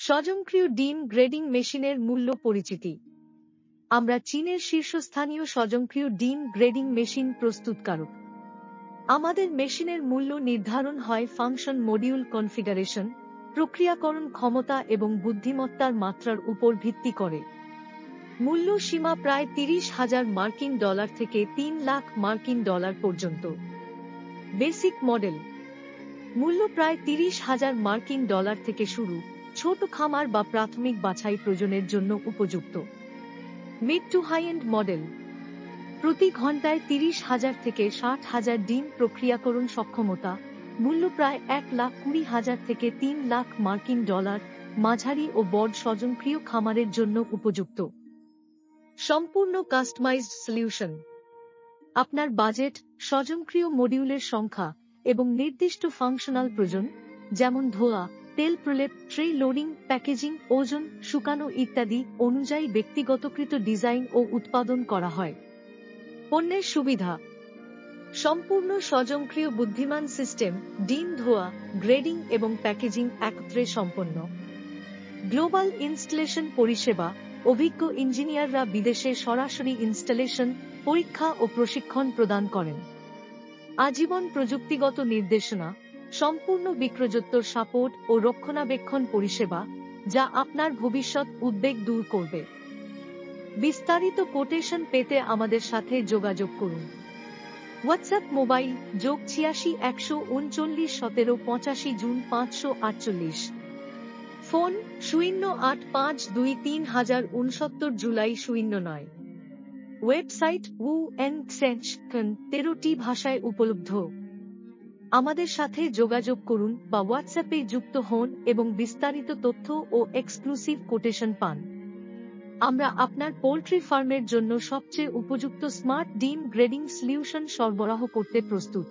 স্বয়ংক্রিয় ডিম গ্রেডিং মেশিনের মূল্য পরিচিতি। আমরা চীনের শীর্ষস্থানীয় স্বয়ংক্রিয় ডিম গ্রেডিং মেশিন প্রস্তুতকারক। আমাদের মেশিনের মূল্য নির্ধারণ হয় ফাংশন মডিউল কনফিগারেশন, প্রক্রিয়াকরণ ক্ষমতা এবং বুদ্ধিমত্তার মাত্রার উপর ভিত্তি করে। মূল্য সীমা প্রায় $30,000 থেকে $3,00,000 পর্যন্ত। বেসিক মডেল মূল্য প্রায় $30,000 থেকে শুরু, ছোট খামার বা প্রাথমিক বাছাই প্রয়োজনের জন্য উপযুক্ত। Mid to high end model প্রতি ঘন্টায় 30,000 থেকে 60,000 ডিম প্রক্রিয়াকরণ সক্ষমতা, মূল্য প্রায় $1,20,000 থেকে $3,00,000, মাঝারি ও বড় স্বয়ংক্রিয় খামারের জন্য উপযুক্ত। সম্পূর্ণ কাস্টমাইজড সলিউশন। আপনার বাজেট, স্বয়ংক্রিয় মডিউলের সংখ্যা এবং নির্দিষ্ট ফাংশনাল প্রয়োজন, যেমন ধোয়া, তেল প্রলেপ, ট্রে লোডিং, প্যাকেজিং, ওজন, শুকানো ইত্যাদি অনুযায়ী ব্যক্তিগতকৃত ডিজাইন ও উৎপাদন করা হয়। পণ্যের সুবিধা: সম্পূর্ণ স্বয়ংক্রিয় বুদ্ধিমান সিস্টেম, ডিম ধোয়া, গ্রেডিং এবং প্যাকেজিং একত্রে সম্পন্ন। গ্লোবাল ইনস্টলেশন পরিষেবা, অভিজ্ঞ ইঞ্জিনিয়াররা বিদেশে সরাসরি ইনস্টলেশন, পরীক্ষা ও প্রশিক্ষণ প্রদান করেন। আজীবন প্রযুক্তিগত নির্দেশনা, সম্পূর্ণ বিক্রয়োত্তর সাপোর্ট ও রক্ষণাবেক্ষণ পরিষেবা, যা আপনার ভবিষ্যৎ উদ্বেগ দূর করবে। বিস্তারিত কোটেশন পেতে আমাদের সাথে যোগাযোগ করুন। WhatsApp mobile +86 139 17 85 June 548। Phone 08523069 July 09। Website WuEnXench.com 13টি ভাষায় উপলব্ধ। আমাদের সাথে যোগাযোগ করুন বা হোয়াটসঅ্যাপে যুক্ত হন এবং বিস্তারিত তথ্য ও এক্সক্লুসিভ কোটেশন পান। আমরা আপনার পোল্ট্রি ফার্মের জন্য সবচেয়ে উপযুক্ত স্মার্ট ডিম গ্রেডিং সলিউশন সরবরাহ করতে প্রস্তুত।